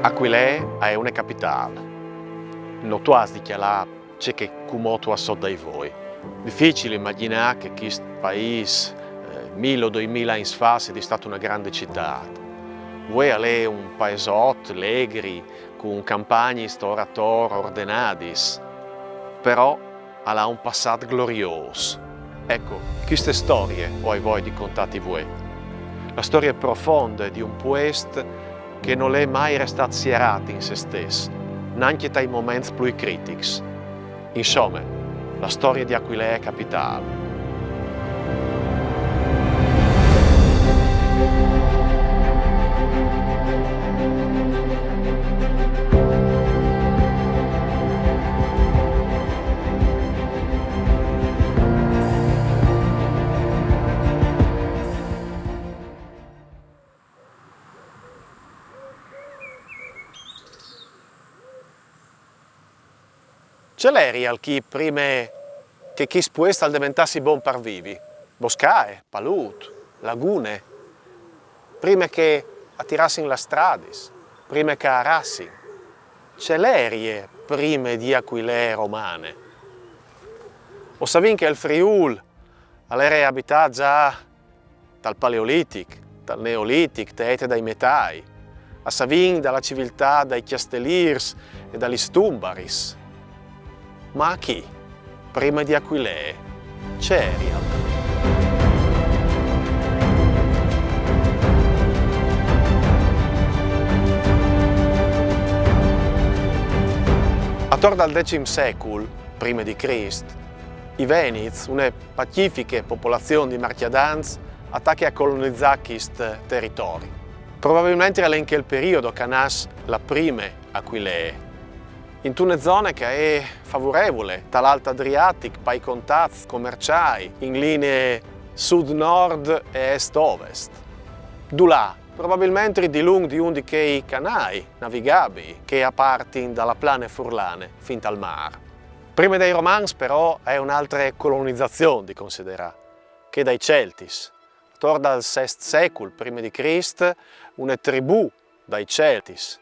Aquilea è una capitale. Non tu has dichiarato c'è che cumoto a so dai voi. Difficile immaginare che questo paese 1000 o 2000 anni fa sia stato una grande città. Voi è un paesotto, allegri, con campagne storator ordenadis, però ha un passato glorioso. Ecco, queste storie ho voi di contati voi. La storia profonda di un posto che non è mai restato sierato in se stesso, neanche dai momenti più critici. Insomma, la storia di Aquilea capitale. C'è l'eri al chi prima che chi spoesta diventasse buon per vivi? Boscaie, palut, lagune, prima che attirassero la stradis, prima che arassero. C'è l'eri prima di Aquilea romane. O savin che il Friul era abitato già dal Paleolitico, dal Neolitico, dai metai, a savin dalla civiltà dai Chiastelirs e dagli Stumbaris. Ma a chi, prima di Aquilea, c'eri? Attorno al X secolo, prima di Cristo, i Venizi, una pacifica popolazione di marchiadans, attacchi a colonizzare questo territorio. Probabilmente era in quel periodo che nasce la prima Aquilea. In una zona che è favorevole dall'Alto Adriatico per i contatti commerciali in linee sud-nord e est-ovest. Là, probabilmente di lungo di uno di quei canali navigabili che partono dalla plana furlane fin al mare. Prima dei Romans però è un'altra colonizzazione di considerare, che dai Celtis. Attorno al VI secolo prima di Cristo, una tribù dai Celtis,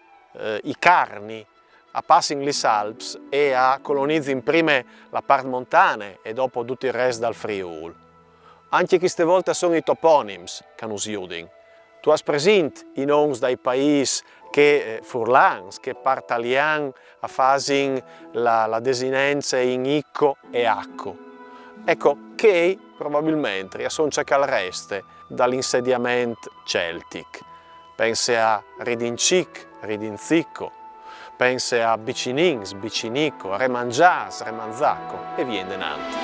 i Carni, a passing gli Alps e a colonizzare prima la parte montana e dopo tutto il resto dal Friul. Anche queste volte sono i toponims che hanno usato. Tu hai presente i nomi dai paesi che furlans, che partagliano a fare la desinenza in Icco e Acco. Ecco, che probabilmente sono ciò che resta dall'insediamento celtic. Pensa a Ridincic, Ridinzicco, pensa a Bicinins, Bicinico, Remangias, Remanzacco e via denanti.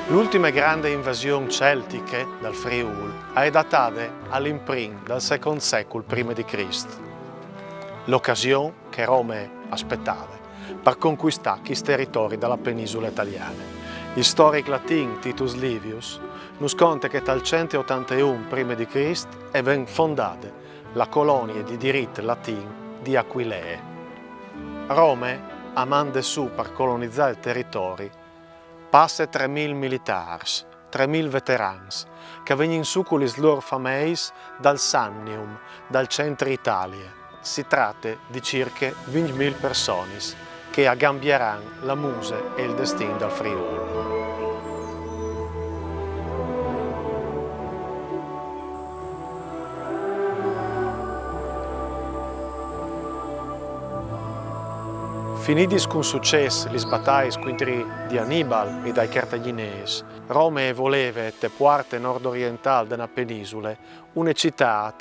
L'ultima grande invasione celtica dal Friul è datata all'imprin del II secolo prima di Cristo. L'occasione che Rome aspettava per conquistare questi territori dalla penisola italiana. Il storico latino Titus Livius nos conta che dal 181 prima di Cristo è ben fondata la colonia di diritto latino di Aquilea. Rome, a mande su per colonizzare il territorio, passa 3.000 militari, 3.000 veterani, che vengono su con le loro famiglie dal Samnium, dal centro Italia. Si tratta di circa 20.000 persone che aggambieranno la muse e il destino del Friuli. Finiti con successo le battaglie contro di Annibal e dai cartaginesi, Rome voleva, te parte nord-orientale della penisola, una città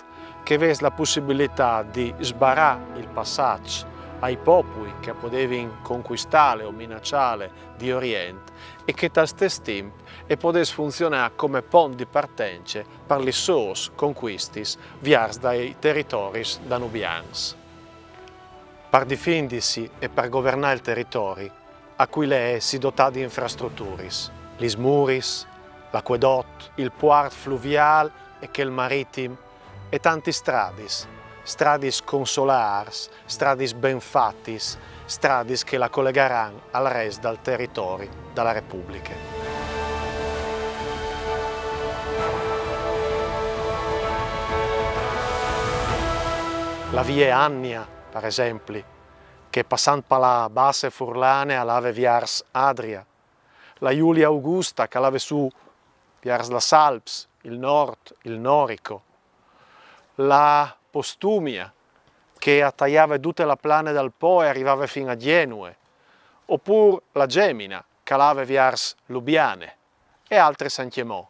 che avesse la possibilità di sbarrare il passaggio ai popoli che potevano conquistare o minacciare di Oriente e che allo stesso tempo potesse funzionare come ponte di partenza per le sue conquiste verso dai territori danubiani. Per difendersi e per governare il territorio, Aquilea si dotò di infrastrutture, gli smuris, l'acquedotto, il port fluviale e quel marittimo e tanti strade, stradis consolars, stradis benfattis, stradis che la collegheranno al resto del territorio della Repubblica. La via Annia, per esempio, che passando per la base furlane all'ave viars Adria, la Giulia Augusta che all'ave su viars la Salps, il Nord, il Norico, la Postumia che attagliava tutte la plane dal Po e arrivava fino a Genue, oppure la Gemina che all'ave viars Lubiane e altre San Chiemò.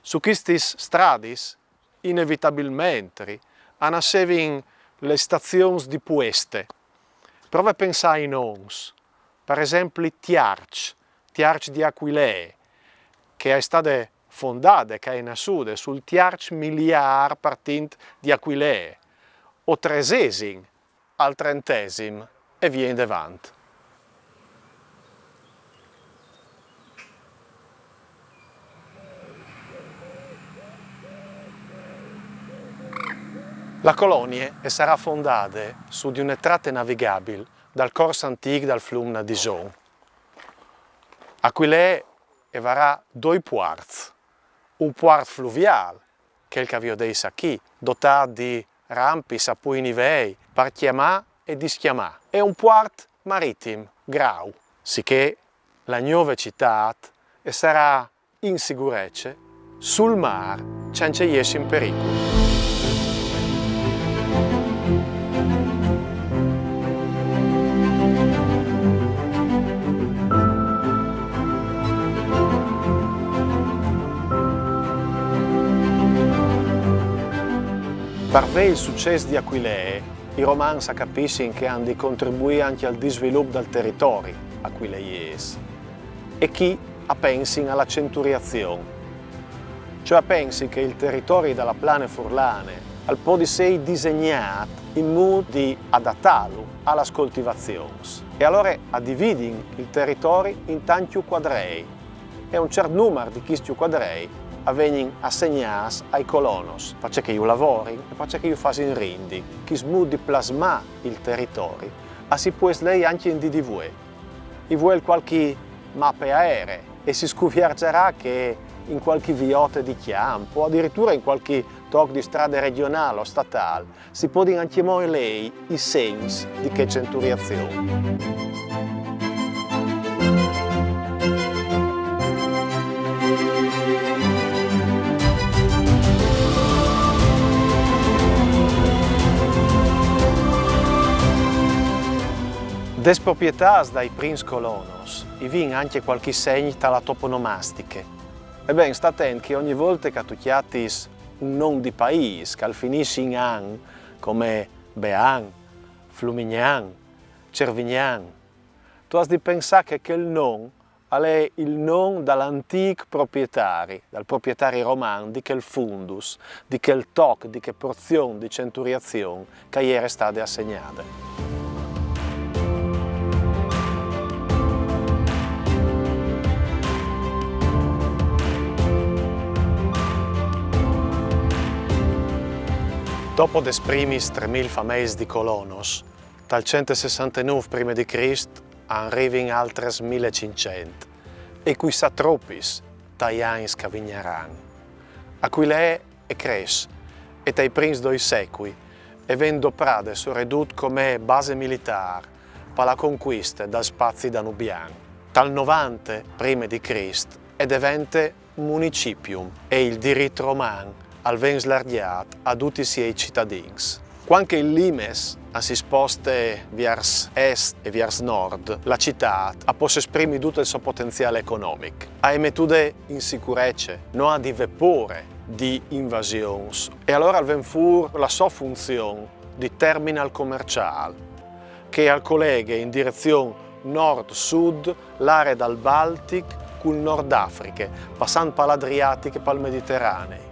Su questi stradis, inevitabilmente, nascevano le stazioni di pueste. Prova a pensare in ons, per esempio Tiarch di Aquilee, che è stata fondata, che è nata sul Tiarch miliar partint di Aquilee, o tresesin al trentesim e via in davanti. La colonia sarà fondata su di una tratte navigabile dal corso antico del fiume Dison. Aquilee avrà due puerti, un puerto fluviale, che è il che vi ho detto qui, dotato di rampi a pui nivei per chiamare e dischiamare, e un puerto marittimo, grau, sicché la nuova città sarà in sicurezza sul mare senza essere in pericolo. Per il successo di Aquilee, i romani capiscono che hanno di contribuire anche al sviluppo del territorio aquileiese e chi pensa alla centuriazione, cioè pensi che il territorio della plane furlane al po' di sei disegnato in modo di adattarlo alle coltivazioni e allora a dividere il territorio in tanti quadrei e un certo numero di questi quadrei vengono assegnati ai colonos, perché io lavori e perché io faccio in rindi, che smudi plasma il territorio, e si può lei anche in DDV. I vuole qualche mappe aeree e si scopergerà che in qualche viote di campo o addirittura in qualche tocco di strada regionale o statale si può dire anche lei i segni di che centuriazione. Des proprietà dai primi colonos, vi anche qualche segno dalla toponomastiche. Ebbene, sta attento che ogni volta che tu chiatti un nome di paese che finisce in an, come Bean, Flumignan, Cervignan, tu hai di pensare che quel nome è il nome dall'antico proprietario, dal proprietario romano di quel fundus, di quel toc, di che porzione di centuriazione che gli era stata assegnata. Dopo des primis 3.000 fames di colonos, dal 169 prima di Cristo arrivano altre 1.500 e qui satropis taians che vigneranno. Aquilee e Cres e dai primi 2 secoli e vendo Prade soredut come base militare per la conquista dal spazi danubiani. Dal 90 prima di Cristo è diventa municipium e il diritto romano al ven slargiato a tutti i suoi cittadini. Quando il Limes si sposta verso est e verso nord, la città può esprimere tutto il suo potenziale economico. Ha metode in sicurezza, non ha di vapore di invasioni e allora ven fuori la sua funzione di terminal commerciale che al collega in direzione nord-sud l'area dal Baltico con il Nord Africa, passando per l'Adriatico e per il Mediterraneo.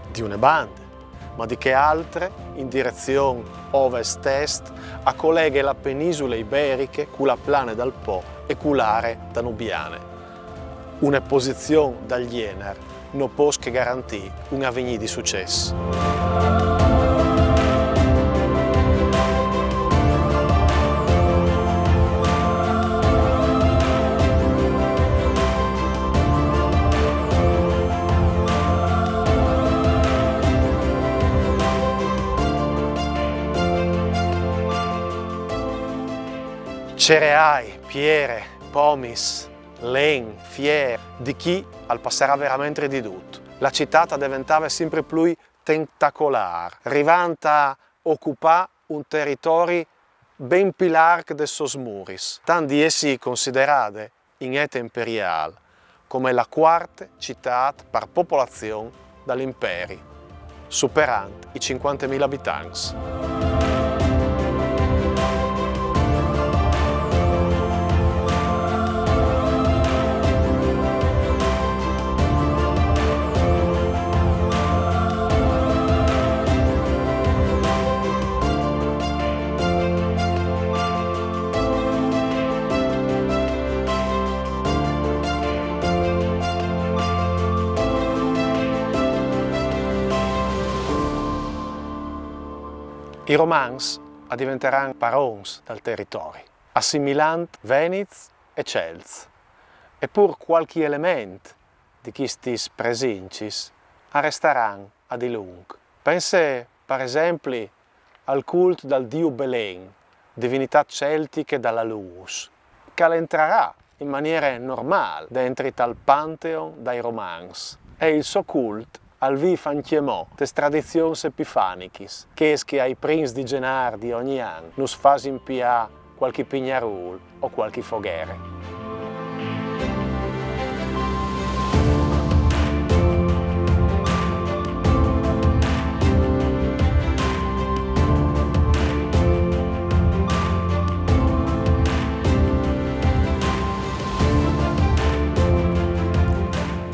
Di una banda, ma di che altre in direzione ovest-est a collega la penisola iberica con la plana dal Po e con l'area danubiana. Una posizione dagli Jener non può che garantire un avvenire di successo. cereali, piere, pomis, len, fiere, di chi al passerà veramente di tutto. La città diventava sempre più tentacolare, arrivando a occupare un territorio ben più largo dei suoi muri, tanto di essi considerate in età imperiale come la quarta città per popolazione dall'impero, superando i 50.000 abitanti. I Romans diventeranno barons del territorio, assimilando Venezi e Cels. Eppure qualche elemento di questi presincis resteranno a di lungo. Pensa, per esempio, al culto del dio Belen, divinità celtiche dalla luce, che entrerà in maniera normale dentro il pantheon dei Romans. E il suo culto al vi fanchiemò des tradizioni epifanichis, che ai prins di genar di ogni anno nos fa impià qualche pignarul o qualche foghere.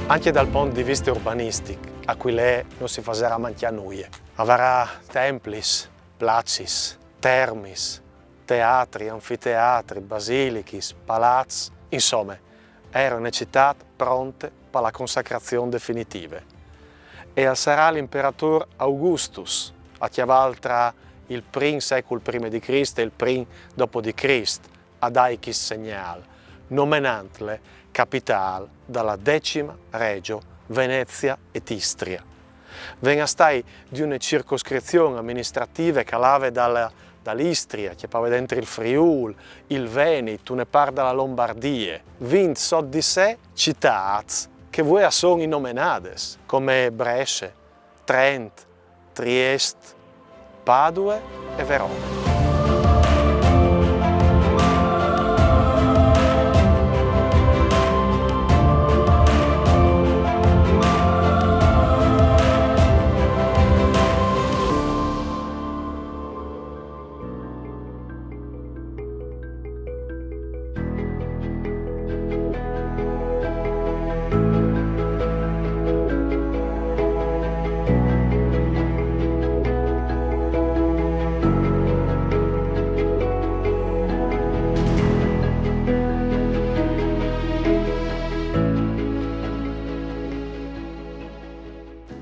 Anche dal punto di vista urbanistico, Aquilea non si farà mangiare nulla. Avrà templi, placis, termis, teatri, anfiteatri, basilichi, palazzi. Insomma, era una città pronta per la consacrazione definitiva. E sarà l'imperatore Augustus, a chiamare tra il primo secolo prima di Cristo e il primo dopo di Cristo, a dare questo segnale, nominandole capitale dalla 10ª regio Venezia ed Istria. Venga stai di una circoscrizione amministrativa che lava dall'Istria, che poi dentro il Friuli, il Veneto, una parte della Lombardia, vint so di sé città che voi sono innominate, come Brescia, Trento, Trieste, Padua e Verona.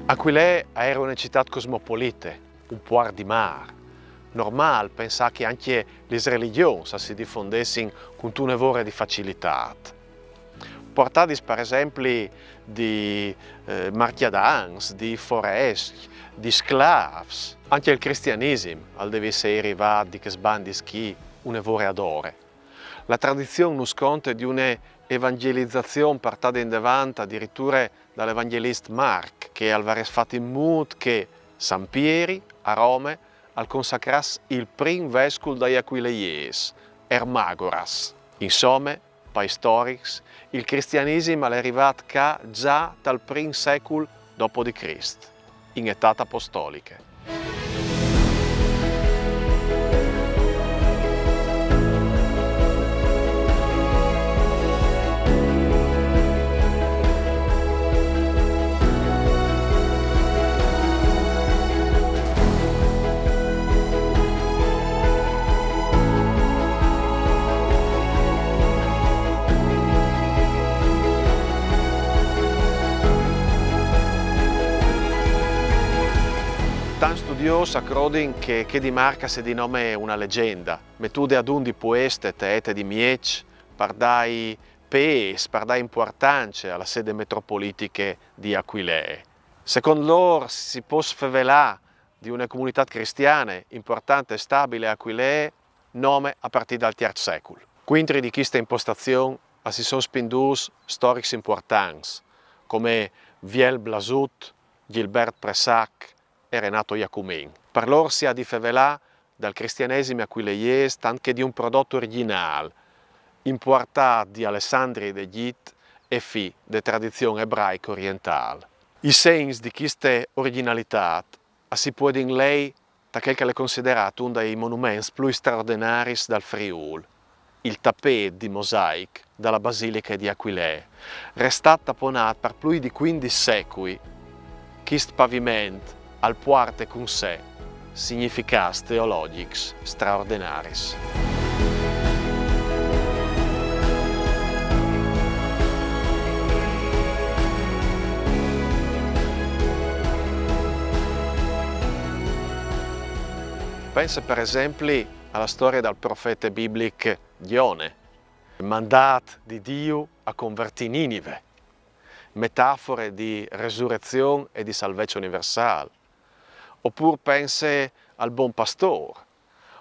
Aquilea era una città cosmopolita, un puar di mare. Normal pensare che anche le religioni si diffondessero con un'evore di facilità. Portati per esempio di marchiadans, di foresti, di sclavi. Anche il cristianesimo deve essere arrivato di che sbandischi un'evore adore. La tradizione nos conta di una evangelizzazione portata in davanti addirittura dall'evangelista Marc, che aveva fatto in modo che San Pieri a Roma al consacrasse il primo vescovo dagli Aquileiesi, Ermagoras. Insomma, per storici, il cristianesimo è arrivato qua già dal primo secolo dopo di Cristo, in età apostolica. Tan studioso accrodin che di Marca si di nome una leggenda. Metude ad un di pueste teete di miec, pardai pes, pardai importanza alla sede metropolitiche di Aquilea. Secondo loro si può sfevelare di una comunità cristiana importante e stabile a Aquilea, nome a partire dal III secolo. Quindi di questa impostazione si sono spinduti storici importanti, come Viel Blasut, Gilbert Pressac e Renato Jacumin. Per loro si ha diffevelà dal cristianesimo aquileiese anche di un prodotto originale, importato di Alessandria ed Egitto e fi di tradizione ebraica orientale. I segni di questa originalità si può in lei da quel che è considerato uno dei monumenti più straordinari dal Friuli, il tappeto di mosaico dalla Basilica di Aquileia, restato tapponato per più di 15 secoli. Questo pavimento al porta con sé significati teologici straordinari. Pensa per esempio alla storia del profeta biblico Gione, il mandato di Dio a convertire Ninive, metafore di resurrezione e di salvezza universale. Oppure pensa al buon pastore,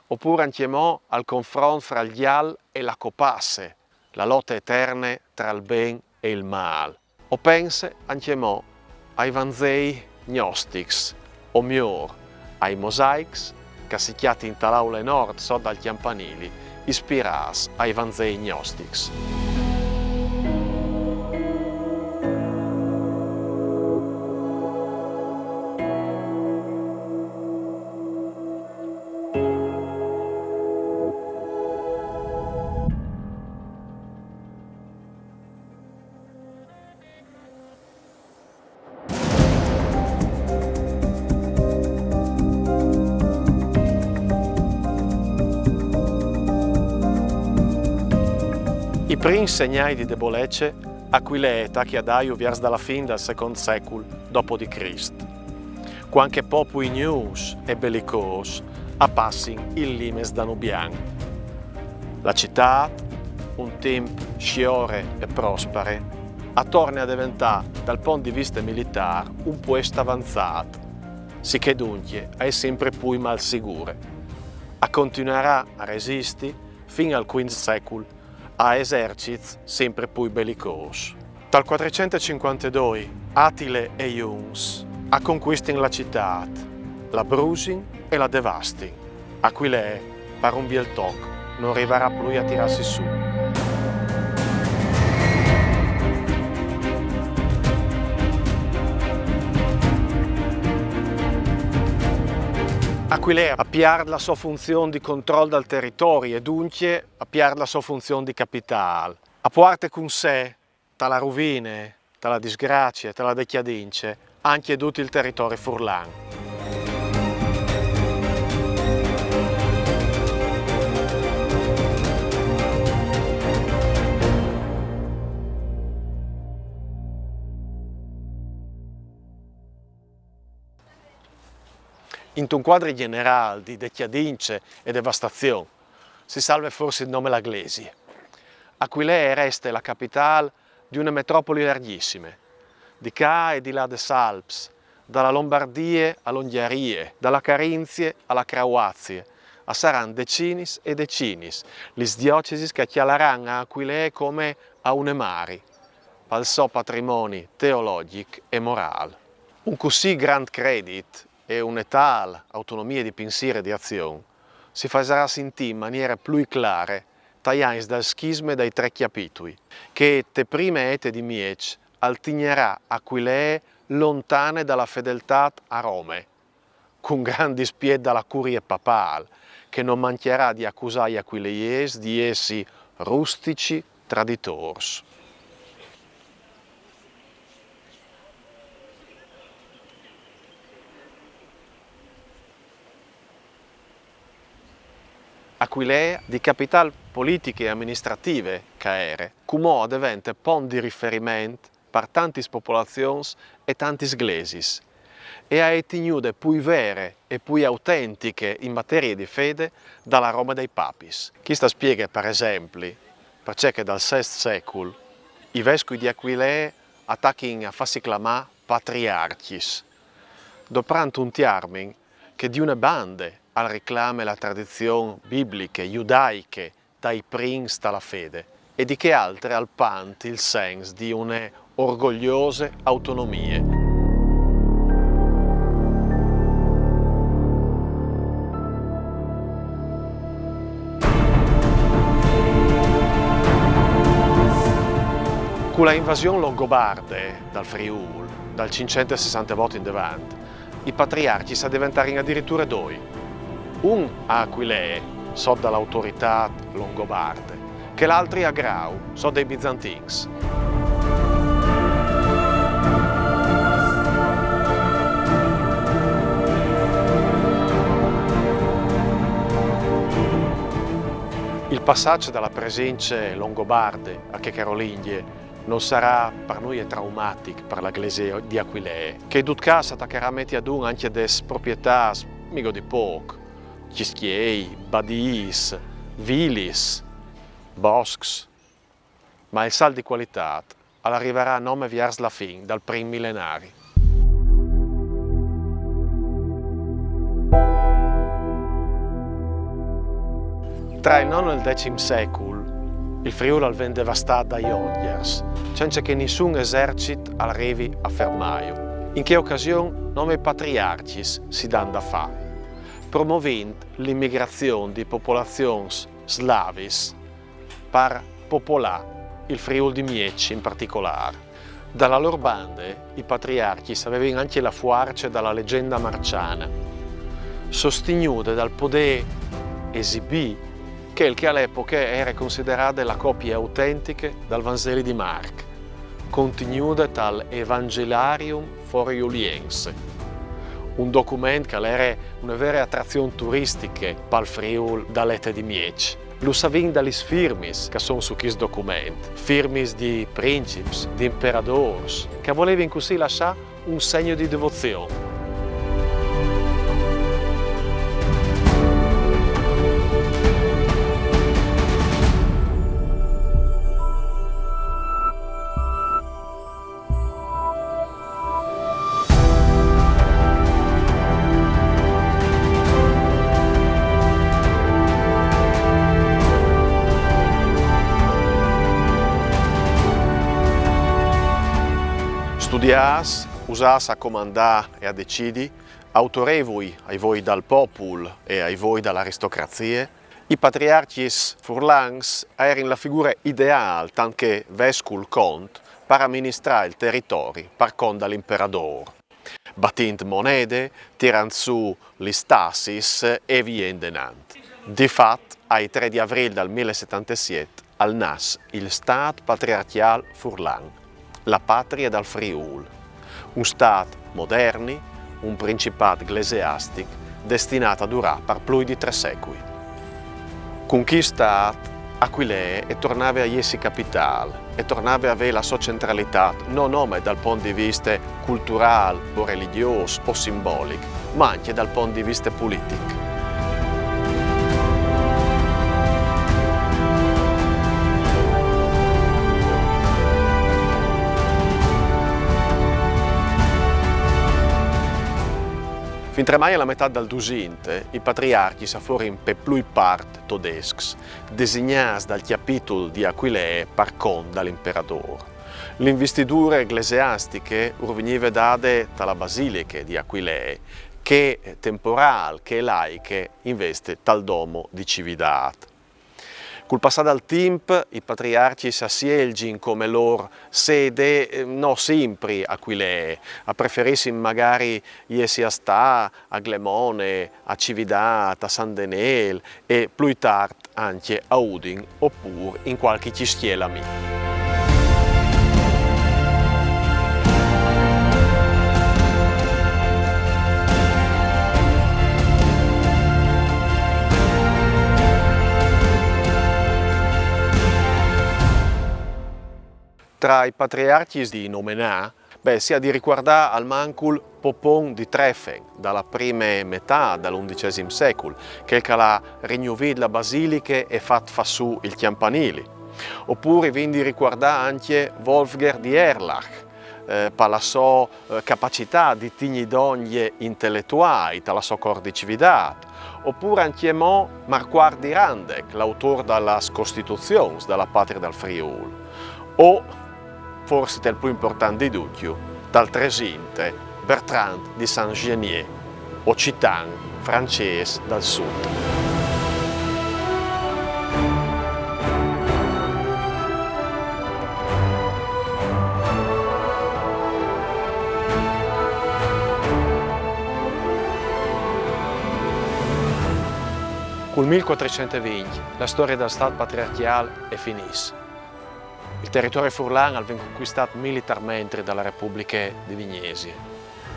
oppure anche al confronto fra il dial e la copasse, la lotta eterna tra il bene e il male. O pensa anche ai Vangeli gnostici, o meglio, ai mosaici cassicchiati in tal'aula nord sotto al campanili, ispirati ai Vangeli gnostici. I primi segnali di debolezza Aquileia che adaiu verso dalla fine del secondo secolo d.C., quando popoli news e bellicosi appassino il limes danubiano. La città, un tempo sciore e prospere, torna a diventare, dal punto di vista militare, un posto avanzato, sicché dunque è sempre più mal sicuro. Continuerà a resistere fino al V secolo a eserciti sempre più bellicosi. Dal 452 Attile e Iuns conquistano la città, la brusino e la devastino. Aquileia, per un bel tocco, non arriverà più a tirarsi su. Aquileia perde la sua funzione di controllo del territorio e dunque perde la sua funzione di capitale. Porta con sé, dalla rovina, dalla disgrazia, dalla decadince, anche tutto il territorio furlano. In un quadro generale di decadince e devastazione si salva forse il nome l'Aglesi. Aquileia resta la capitale di una metropoli larghissima, di qua e di là des Alps, dalla Lombardia all'Ungheria, dalla Carinzia alla Croazia. Saranno decinis e decinis le diocesi che chiameranno Aquileia come a une mari, per il suo patrimonio teologico e morale. Un così grand credit e una tale autonomia di pensiero e di azione si farà sentire in maniera più chiara tagliando dal schisma dei tre capitoli, che te prime ete di Miec altignerà Aquileia lontane dalla fedeltà a Roma, con grandi spiedi dalla curia papale, che non mancherà di accusare gli aquileiesi di essi rustici traditori. Aquileia, di capitali politiche e amministrative che era, come diventa punto di riferimento per tante popolazioni e tante chiese, e ha tenuto più vere e più autentiche in materia di fede dalla Roma dei Papis. Questa spiega, per esempio, perché dal VI secolo i vescovi di Aquileia attaccano a farsi chiamare patriarchis, doprando un termine che di una banda al reclame la tradizione bibliche, giudaiche dai prins dalla fede e di che altre al pant il senso di une orgogliose autonomie. Con la invasione longobarde dal Friul, dal 560 voti in davanti, i patriarchi si diventano addirittura due. Un a Aquilee, so dall'autorità longobarde, che l'altro a Grau, so dei bizantins. Il passaggio dalla presenza longobarde a che Carolingie non sarà per noi traumatico per la Chiesa di Aquilee, che in tutto caso attaccherà ad un anche delle proprietà mica di poco, Cischiei, Badis, Vilis, Boscs, ma il sal di qualità arriverà a nome viars la fin dal primo millenari. Tra il IX e il X secolo il Friuli venne devastato dagli Oghers, senza che nessun esercito arrivi a fermarlo. In che occasione nome patriarchi si danno da fare, promuovendo l'immigrazione di popolazioni slavis per popolare il Friuli di Mieci in particolare. Dalla loro bande i patriarchi avevano anche la fuarce dalla leggenda marciana, sostenuta dal potere esibì che all'epoca era considerata la copia autentica dal Vangelo di Marc, contenuta dal Evangeliarium Foriuliense, un documento che era una vera attrazione turistica per il Friuli dall'Ete di Mieci. Lo savin dalle firmis che sono su questo documento, firmis di principi, di imperatori, che volevano così lasciare un segno di devozione. Studias, usas a comandare e a decidere, autorevoli ai voi dal popolo e ai voi dall'aristocrazia, i patriarchi furlangs erano la figura ideale, tanto vescul cont, per amministrare il territorio per conto dell'imperatore. Battint monete, tirando su gli stassis e via denanti. Di fatto, ai 3 di aprile del 1077, al nas il Stato patriarchial furlang, la patria dal Friuli, un Stato moderno, un principato ecclesiastico destinato a durare per più di 3 secoli. Con chi Stato, Aquilee e tornava a essere capitale e tornava a avere la sua centralità non solo dal punto di vista culturale o religioso o simbolico, ma anche dal punto di vista politico. Fintre mai alla metà del 200, i patriarchi furono per più parte tedeschi, designati dal capitolo di Aquilee per conto dall'imperatore. L'investitura ecclesiastica veniva data dalla basilica di Aquilee, che temporale, che laica, investe tal domo di civitate. Col passare del tempo, i patriarchi si scelgono come loro sede, non sempre Aquilee, a preferissi magari essere a sta a Glemone, a Cividate, a San Denel e più tardi anche a Udin oppure in qualche cischiela mia. Tra i patriarchi di Nomenà, si ha di riguardare al mancul Popon di Treffen, dalla prima metà dell'XI secolo, che ha rinnovato la basilica e fatto fa su il campanile. Oppure viene di riguardare anche Wolfger di Erlach, per la sua capacità di tignidoglie intellettuali, per la sua cordicività, oppure anche Marquard di Randec, l'autore della Costituzione della patria del Friuli, o forse il più importante di tutti, dal tresinte Bertrand di Saint-Genier, occitan francese dal sud. Col 1420 la storia del Stato patriarcale è finita. Il territorio furlan ha venuto conquistato militarmente dalla Repubblica di Vignesia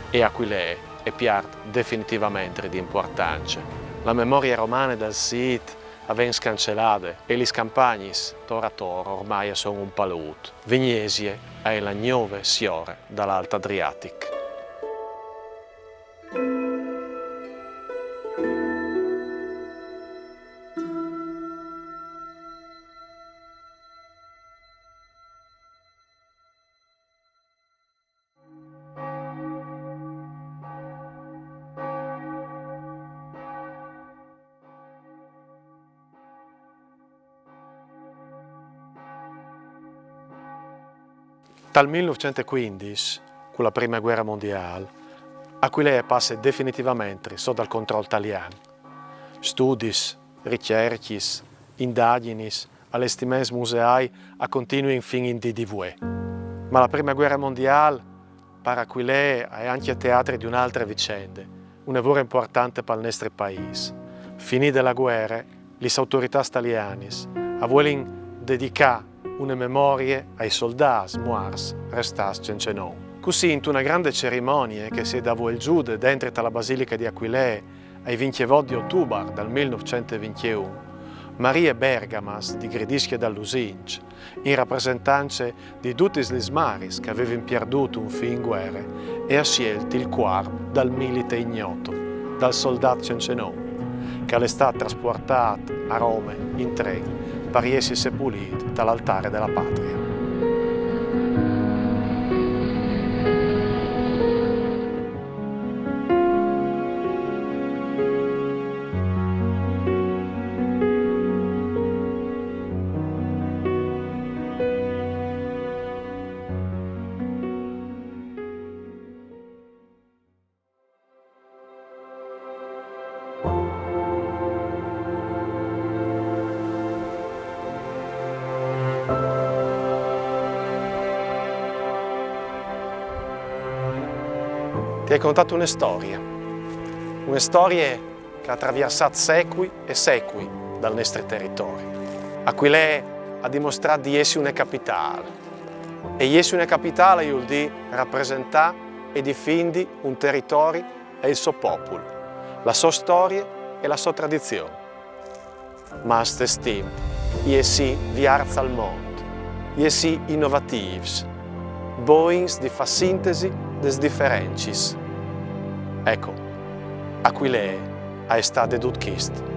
e Aquilea è piarto definitivamente di importanza. La memoria romana del sito aveva scancellata e le campagne tora ormai sono un paluto. Vignesia è la nuova siore dall'Alta Adriatic. Dal 1915, con la Prima Guerra Mondiale, Aquilea passa definitivamente sotto il controllo italiano. Studi, ricerche, indagini, allestimenti museali continuano fino in DDV. Ma la Prima Guerra Mondiale, per Aquilea, è anche teatro di un'altra vicenda, un lavoro importante per il nostro paese. Finita la guerra, le autorità italiane vogliono dedicare una memoria ai soldati morti restati cencenò. Così, in una grande cerimonia che si è data il giude dentro la Basilica di Aquilea ai 28 di ottobre del 1921, Maria Bergamas di Gredischia dall'Usinc, in rappresentanza di tutti gli maris che avevano perduto un figlio in guerra, e ha scelto il cuore dal milite ignoto, dal soldato cencenò, che è stato trasportato a Roma in treno per essere seppellito dall'altare della patria. Ti hai contato una storia che ha attraversato secoli e secoli dal nostro territorio. Aquilea ha dimostrato di essere una capitale e essere una capitale vuol dire rappresentare e difendere un territorio e il suo popolo, la sua storia e la sua tradizione. Ma a stesso tempo, essi viarza al mondo, essi innovativi, boins di fa sintesi des differences. Ecco, Aquilea è stato tutto questo.